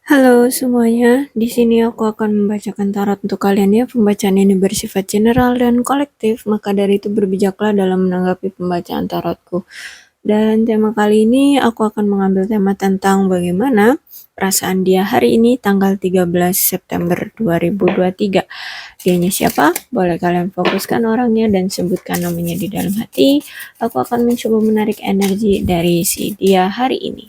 Halo semuanya, di sini aku akan membacakan tarot untuk kalian ya. Pembacaan ini bersifat general dan kolektif, maka dari itu berbijaklah dalam menanggapi pembacaan tarotku. Dan tema kali ini aku akan mengambil tema tentang bagaimana perasaan dia hari ini tanggal 13 September 2023. Dianya siapa? Boleh kalian fokuskan orangnya dan sebutkan namanya di dalam hati. Aku akan mencoba menarik energi dari si dia hari ini.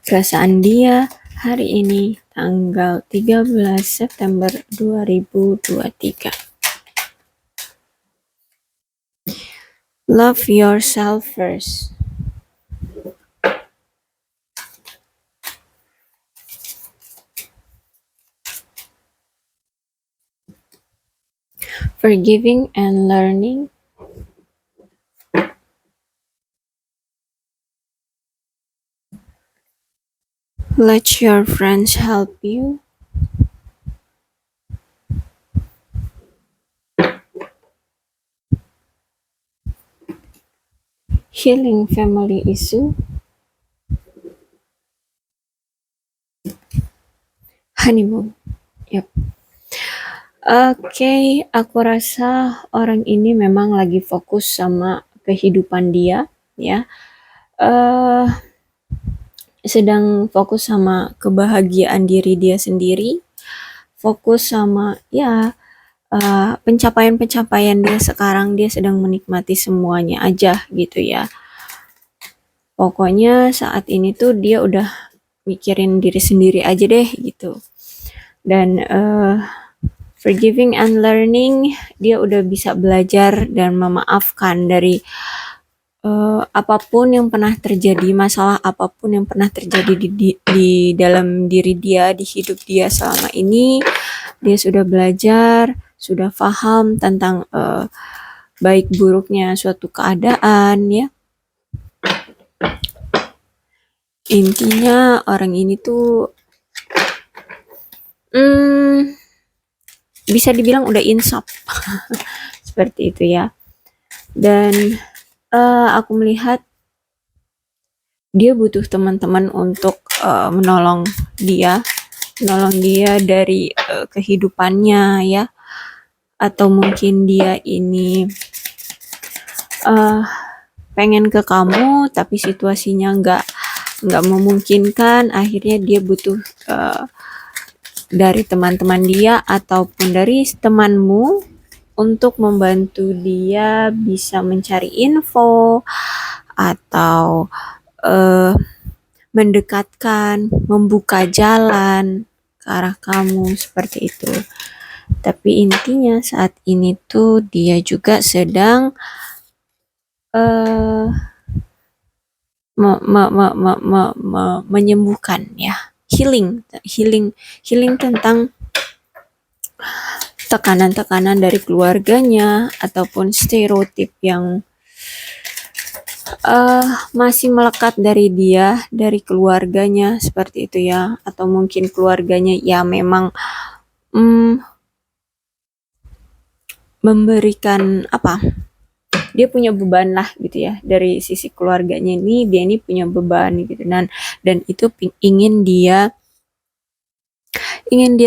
Perasaan dia hari ini tanggal 13 September 2023. Love yourself first. Forgiving and learning. Let your friends help you. Healing family issue. Honeymoon. Yep. Oke, aku rasa orang ini memang lagi fokus sama kehidupan dia, ya. Sedang fokus sama kebahagiaan diri dia sendiri, fokus sama ya pencapaian-pencapaian dia sekarang, dia sedang menikmati semuanya aja gitu ya. Pokoknya saat ini tuh dia udah mikirin diri sendiri aja deh gitu. Dan forgiving and learning, dia udah bisa belajar dan memaafkan dari apapun yang pernah terjadi, masalah apapun yang pernah terjadi di dalam diri dia, di hidup dia selama ini, dia sudah belajar, sudah paham tentang baik buruknya suatu keadaan ya. Intinya orang ini tuh bisa dibilang udah insaf seperti itu ya. Dan aku melihat dia butuh teman-teman untuk menolong dia dari kehidupannya ya, atau mungkin dia ini pengen ke kamu tapi situasinya nggak memungkinkan, akhirnya dia butuh dari teman-teman dia ataupun dari temanmu untuk membantu dia bisa mencari info atau mendekatkan, membuka jalan ke arah kamu seperti itu. Tapi intinya saat ini tuh dia juga sedang menyembuhkan ya, healing tentang tekanan-tekanan dari keluarganya ataupun stereotip yang masih melekat dari dia, dari keluarganya seperti itu ya, atau mungkin keluarganya ya memang memberikan apa, dia punya beban lah gitu ya, dari sisi keluarganya ini dia ini punya beban gitu, dan itu ingin dia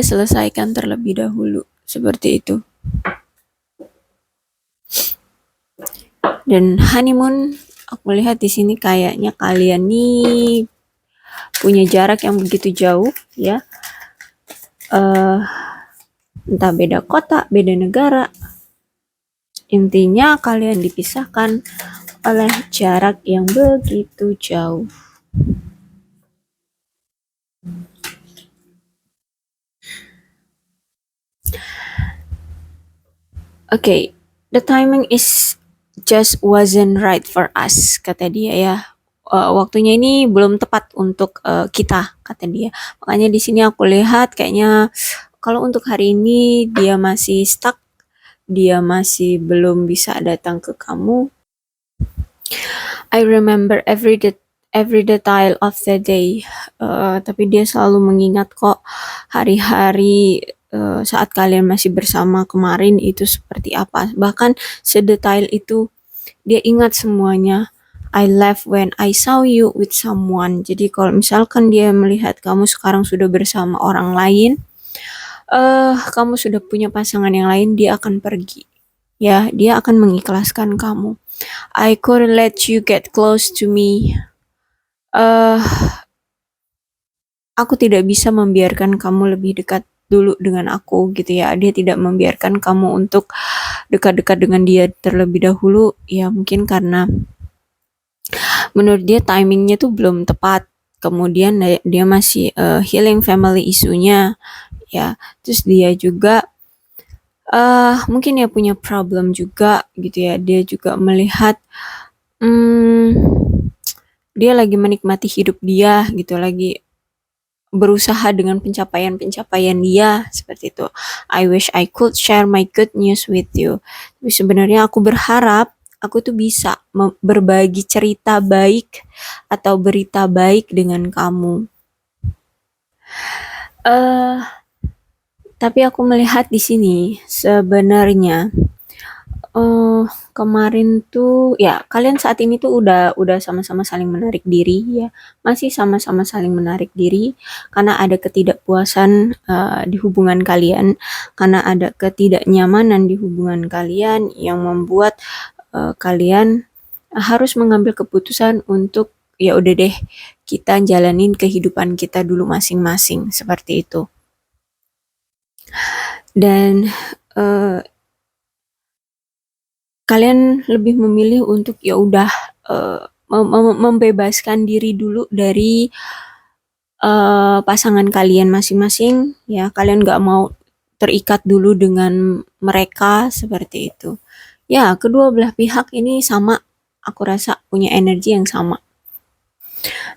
selesaikan terlebih dahulu seperti itu. Dan honeymoon, aku lihat di sini kayaknya kalian nih punya jarak yang begitu jauh ya, entah beda kota, beda negara, intinya kalian dipisahkan oleh jarak yang begitu jauh. Okay, the timing is just wasn't right for us, kata dia ya. Waktunya ini belum tepat untuk kita, kata dia. Makanya di sini aku lihat kayaknya kalau untuk hari ini dia masih stuck, dia masih belum bisa datang ke kamu. I remember every detail of the day. Tapi dia selalu mengingat kok hari-hari saat kalian masih bersama kemarin itu seperti apa. Bahkan sedetail itu dia ingat semuanya. I left when I saw you with someone. Jadi kalau misalkan dia melihat kamu sekarang sudah bersama orang lain, kamu sudah punya pasangan yang lain, dia akan pergi. Ya, dia akan mengikhlaskan kamu. I couldn't let you get close to me. Aku tidak bisa membiarkan kamu lebih dekat dulu dengan aku gitu ya. Dia tidak membiarkan kamu untuk dekat-dekat dengan dia terlebih dahulu, ya mungkin karena menurut dia timingnya tuh belum tepat. Kemudian dia masih healing family isunya ya. Terus dia juga mungkin ya punya problem juga gitu ya. Dia juga melihat dia lagi menikmati hidup dia gitu, lagi berusaha dengan pencapaian-pencapaian dia seperti itu. I wish I could share my good news with you. Tapi sebenarnya aku berharap aku tuh bisa berbagi cerita baik atau berita baik dengan kamu. Tapi aku melihat di sini sebenarnya kemarin tuh ya kalian saat ini tuh udah sama-sama saling menarik diri ya, masih sama-sama saling menarik diri karena ada ketidakpuasan di hubungan kalian, karena ada ketidaknyamanan di hubungan kalian yang membuat kalian harus mengambil keputusan untuk ya udah deh kita jalanin kehidupan kita dulu masing-masing seperti itu. Dan kalian lebih memilih untuk ya udah membebaskan diri dulu dari pasangan kalian masing-masing ya. Kalian gak mau terikat dulu dengan mereka seperti itu ya. Kedua belah pihak ini sama, aku rasa punya energi yang sama.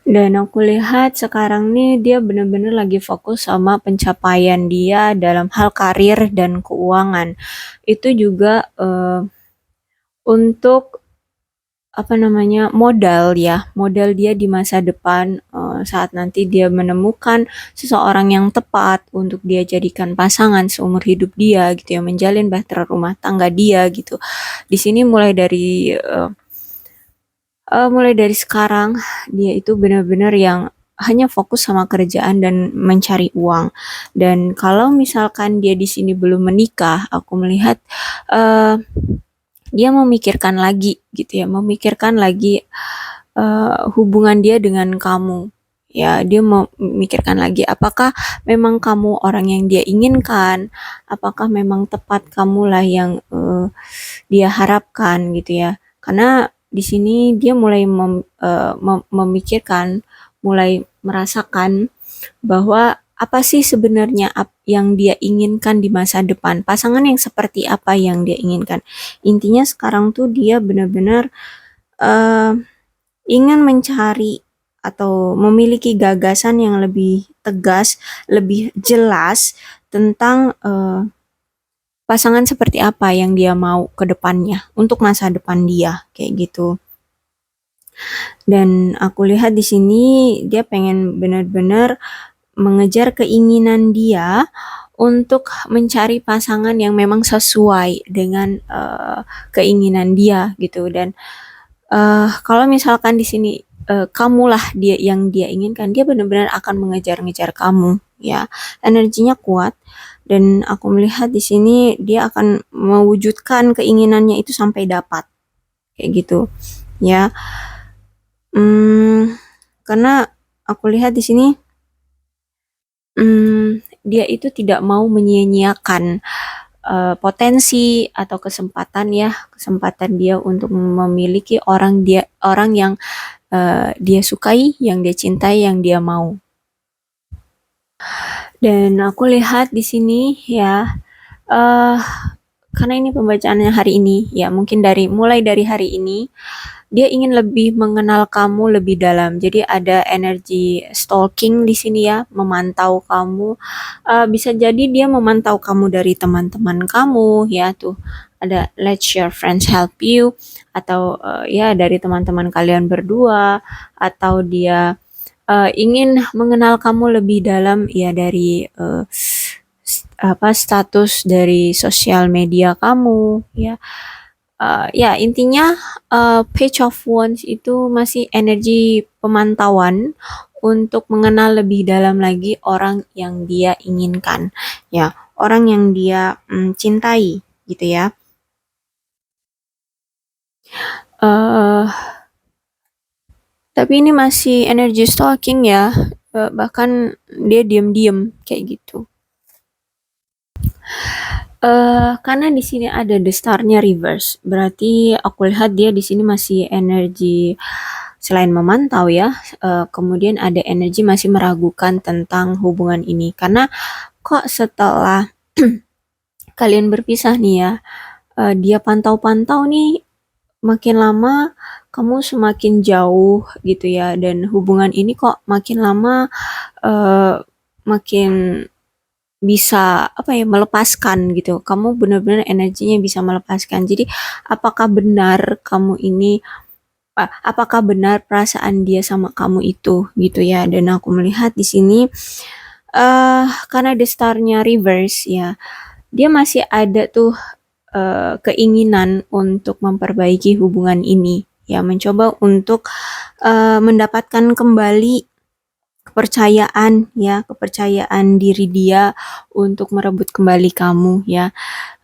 Dan aku lihat sekarang nih dia bener-bener lagi fokus sama pencapaian dia dalam hal karir dan keuangan. Itu juga untuk modal dia di masa depan, saat nanti dia menemukan seseorang yang tepat untuk dia jadikan pasangan seumur hidup dia gitu ya, menjalin bahtera rumah tangga dia gitu. Di sini mulai dari sekarang dia itu benar-benar yang hanya fokus sama kerjaan dan mencari uang. Dan kalau misalkan dia di sini belum menikah, aku melihat dia memikirkan lagi gitu ya, memikirkan lagi hubungan dia dengan kamu ya. Dia memikirkan lagi apakah memang kamu orang yang dia inginkan, apakah memang tepat kamulah yang dia harapkan gitu ya. Karena di sini dia mulai memikirkan, mulai merasakan bahwa apa sih sebenarnya yang dia inginkan di masa depan, pasangan yang seperti apa yang dia inginkan. Intinya sekarang tuh dia benar-benar ingin mencari atau memiliki gagasan yang lebih tegas, lebih jelas tentang pasangan seperti apa yang dia mau ke depannya untuk masa depan dia kayak gitu. Dan aku lihat di sini dia pengen benar-benar mengejar keinginan dia untuk mencari pasangan yang memang sesuai dengan keinginan dia gitu. Dan kalau misalkan di sini kamulah dia yang dia inginkan, dia benar-benar akan mengejar-ngejar kamu ya. Energinya kuat dan aku melihat di sini dia akan mewujudkan keinginannya itu sampai dapat kayak gitu ya. Karena aku lihat di sini dia itu tidak mau menyia-nyiakan potensi atau kesempatan dia untuk memiliki orang yang dia sukai, yang dia cintai, yang dia mau. Dan aku lihat di sini ya, karena ini pembacaannya hari ini ya, mungkin mulai dari hari ini dia ingin lebih mengenal kamu lebih dalam. Jadi ada energi stalking di sini ya, memantau kamu. Bisa jadi dia memantau kamu dari teman-teman kamu ya, tuh ada let your friends help you, atau ya dari teman-teman kalian berdua, atau dia ingin mengenal kamu lebih dalam ya dari status dari sosial media kamu ya. Ya intinya, Page of Wands itu masih energi pemantauan untuk mengenal lebih dalam lagi orang yang dia inginkan, ya, orang yang dia, cintai, gitu ya. Eee, tapi ini masih energi stalking ya, bahkan dia diam-diam kayak gitu. Karena di sini ada the star-nya reverse, berarti aku lihat dia di sini masih energi selain memantau ya, kemudian ada energi masih meragukan tentang hubungan ini. Karena kok setelah kalian berpisah nih ya, dia pantau-pantau nih, makin lama kamu semakin jauh gitu ya, dan hubungan ini kok makin lama uh, makin bisa apa ya, melepaskan gitu. Kamu benar-benar energinya bisa melepaskan. Jadi apakah benar kamu ini apakah benar perasaan dia sama kamu itu gitu ya. Dan aku melihat di sini karena the star-nya reverse ya, dia masih ada tuh keinginan untuk memperbaiki hubungan ini ya, mencoba untuk mendapatkan kembali kepercayaan ya, kepercayaan diri dia untuk merebut kembali kamu ya.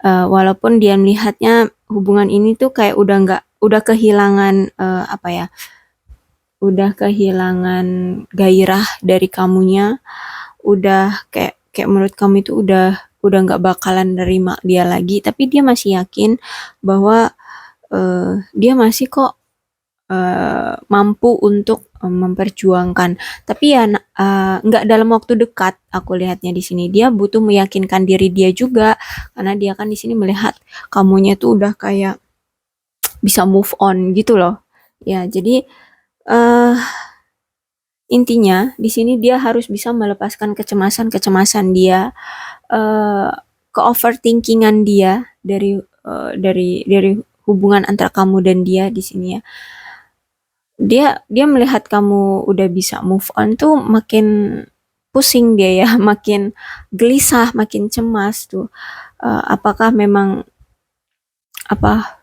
Walaupun dia melihatnya hubungan ini tuh kayak udah kehilangan apa ya, udah kehilangan gairah dari kamunya, udah kayak kayak menurut kamu itu udah nggak bakalan nerima dia lagi, tapi dia masih yakin bahwa dia masih kok mampu untuk memperjuangkan. Tapi ya nggak dalam waktu dekat. Aku lihatnya di sini dia butuh meyakinkan diri dia juga, karena dia kan di sini melihat kamunya tuh udah kayak bisa move on gitu loh. Ya, jadi eh intinya di sini dia harus bisa melepaskan kecemasan-kecemasan dia, eh ke-overthinkingan dia dari hubungan antara kamu dan dia di sini ya. Dia dia melihat kamu udah bisa move on tuh makin pusing dia ya, makin gelisah, makin cemas tuh. Apakah memang apa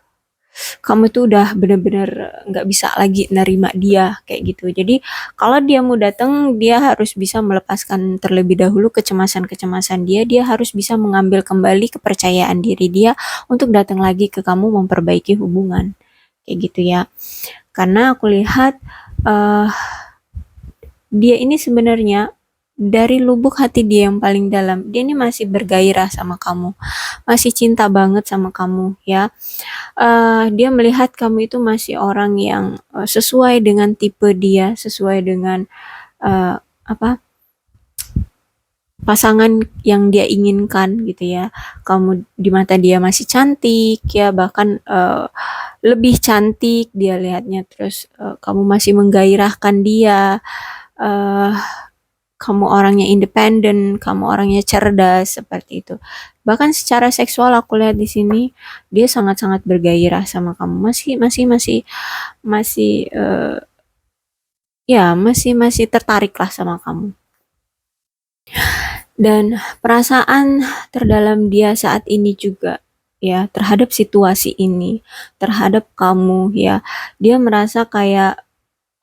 kamu tuh udah bener-bener nggak bisa lagi nerima dia kayak gitu. Jadi kalau dia mau datang, dia harus bisa melepaskan terlebih dahulu kecemasan-kecemasan dia. Dia harus bisa mengambil kembali kepercayaan diri dia untuk datang lagi ke kamu memperbaiki hubungan kayak gitu ya. Karena aku lihat uh, dia ini sebenarnya dari lubuk hati dia yang paling dalam, dia ini masih bergairah sama kamu, masih cinta banget sama kamu ya. Dia melihat kamu itu masih orang yang sesuai dengan tipe dia, sesuai dengan uh, apa pasangan yang dia inginkan gitu ya. Kamu di mata dia masih cantik ya, bahkan lebih cantik dia lihatnya. Terus kamu masih menggairahkan dia. Uh, Kamu orangnya independen, kamu orangnya cerdas seperti itu. Bahkan secara seksual aku lihat di sini dia sangat-sangat bergairah sama kamu. Masih ya masih tertarik lah sama kamu. Dan perasaan terdalam dia saat ini juga ya terhadap situasi ini, terhadap kamu ya. Dia merasa kayak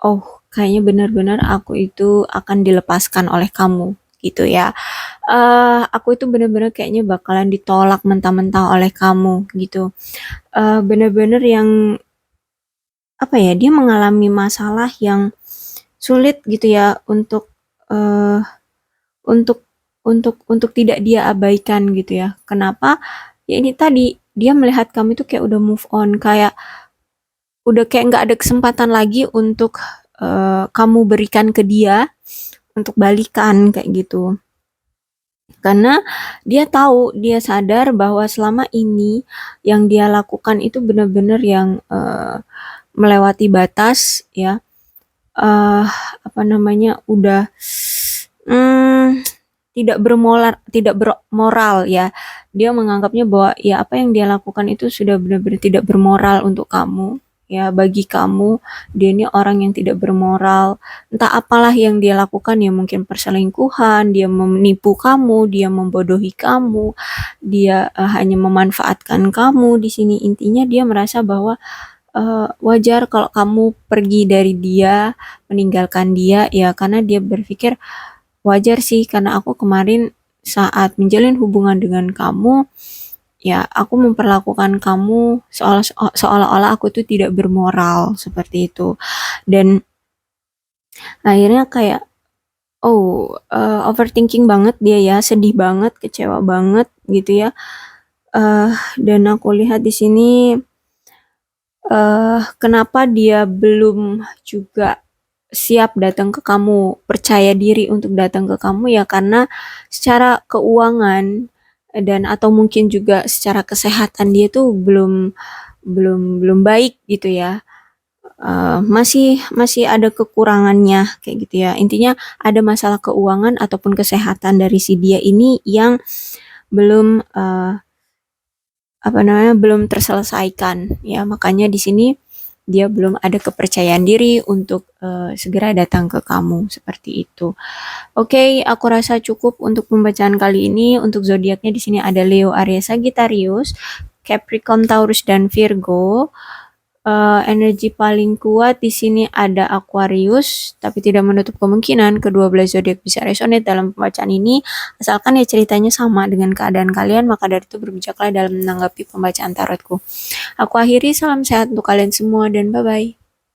oh kayaknya benar-benar aku itu akan dilepaskan oleh kamu gitu ya. Aku itu benar-benar kayaknya bakalan ditolak mentah-mentah oleh kamu gitu. Benar-benar yang apa ya, dia mengalami masalah yang sulit gitu ya uh, untuk untuk tidak dia abaikan gitu ya. Kenapa? Ya ini tadi dia melihat kamu itu kayak udah move on, kayak udah kayak nggak ada kesempatan lagi untuk kamu berikan ke dia untuk balikan kayak gitu. Karena dia tahu, dia sadar bahwa selama ini yang dia lakukan itu benar-benar yang melewati batas ya. Apa namanya, udah hmm, tidak bermoral ya. Dia menganggapnya bahwa ya apa yang dia lakukan itu sudah benar-benar tidak bermoral untuk kamu ya bagi kamu. Dia ini orang yang tidak bermoral, entah apalah yang dia lakukan, ya mungkin perselingkuhan, dia menipu kamu, dia membodohi kamu, dia hanya memanfaatkan kamu. Di sini intinya dia merasa bahwa wajar kalau kamu pergi dari dia, meninggalkan dia, ya karena dia berpikir wajar sih karena aku kemarin saat menjalin hubungan dengan kamu, ya aku memperlakukan kamu seolah-olah aku tuh tidak bermoral seperti itu. Dan akhirnya kayak overthinking banget dia ya, sedih banget, kecewa banget gitu ya. Dan aku lihat di sini kenapa dia belum juga siap datang ke kamu, percaya diri untuk datang ke kamu, ya karena secara keuangan dan atau mungkin juga secara kesehatan dia tuh belum belum belum baik gitu ya. Masih masih ada kekurangannya kayak gitu ya. Intinya ada masalah keuangan ataupun kesehatan dari si dia ini yang belum belum terselesaikan ya. Makanya di sini dia belum ada kepercayaan diri untuk segera datang ke kamu seperti itu. Oke, aku rasa cukup untuk pembacaan kali ini. Untuk zodiaknya di sini ada Leo, Aries, Sagittarius, Capricorn, Taurus, dan Virgo. Energi paling kuat di sini ada Aquarius, tapi tidak menutup kemungkinan kedua belas zodiak bisa resonate dalam pembacaan ini, asalkan ya ceritanya sama dengan keadaan kalian, maka dari itu berbijaklah dalam menanggapi pembacaan tarotku. Aku akhiri, salam sehat untuk kalian semua dan bye-bye.